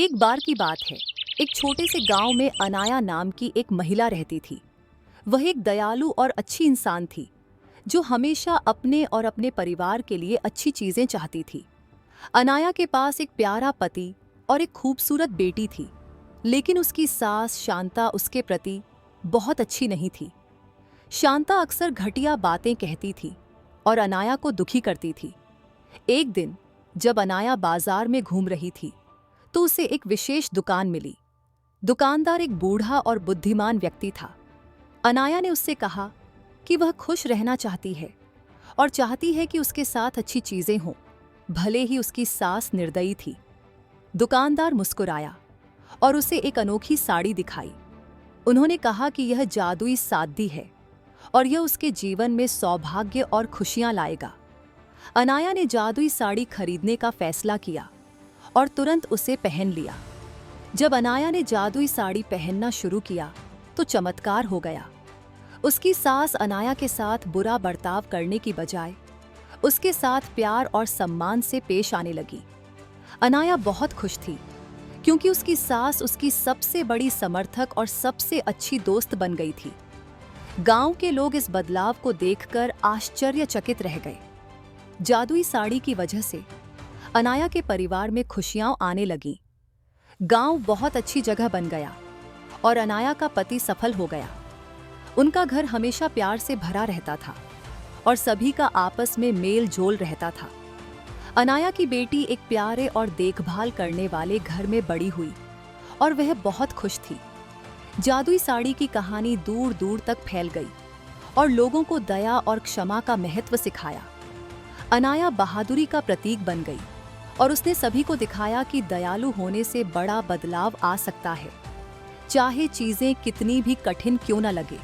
एक बार की बात है। एक छोटे से गांव में अनाया नाम की एक महिला रहती थी। वह एक दयालु और अच्छी इंसान थी जो हमेशा अपने और अपने परिवार के लिए अच्छी चीजें चाहती थी। अनाया के पास एक प्यारा पति और एक खूबसूरत बेटी थी, लेकिन उसकी सास शांता उसके प्रति बहुत अच्छी नहीं थी। शांता अक्सर घटिया बातें कहती थी और अनाया को दुखी करती थी। एक दिन जब अनाया बाजार में घूम रही थी तो उसे एक विशेष दुकान मिली। दुकानदार एक बूढ़ा और बुद्धिमान व्यक्ति था। अनाया ने उससे कहा कि वह खुश रहना चाहती है और चाहती है कि उसके साथ अच्छी चीजें हों, भले ही उसकी सास निर्दयी थी। दुकानदार मुस्कुराया और उसे एक अनोखी साड़ी दिखाई। उन्होंने कहा कि यह जादुई सादगी है और यह उसके जीवन में सौभाग्य और खुशियां लाएगा। अनाया ने जादुई साड़ी खरीदने का फैसला किया और तुरंत उसे पहन लिया। जब अनाया ने जादुई साड़ी पहनना शुरू किया तो चमत्कार हो गया। उसकी सास अनाया के साथ बुरा बर्ताव करने की बजाय उसके साथ प्यार और सम्मान से पेश आने लगी। अनाया बहुत खुश थी क्योंकि उसकी सास उसकी सबसे बड़ी समर्थक और सबसे अच्छी दोस्त बन गई थी। गांव के लोग इस बदलाव को देखकर आश्चर्यचकित रह गए। जादुई साड़ी की वजह से अनाया के परिवार में खुशियां आने लगीं। गांव बहुत अच्छी जगह बन गया और अनाया का पति सफल हो गया। उनका घर हमेशा प्यार से भरा रहता था और सभी का आपस में मेल जोल रहता था। अनाया की बेटी एक प्यारे और देखभाल करने वाले घर में बड़ी हुई और वह बहुत खुश थी। जादुई साड़ी की कहानी दूर दूर तक फैल गई और लोगों को दया और क्षमा का महत्व सिखाया। अनाया बहादुरी का प्रतीक बन गई और उसने सभी को दिखाया कि दयालु होने से बड़ा बदलाव आ सकता है, चाहे चीजें कितनी भी कठिन क्यों न लगे।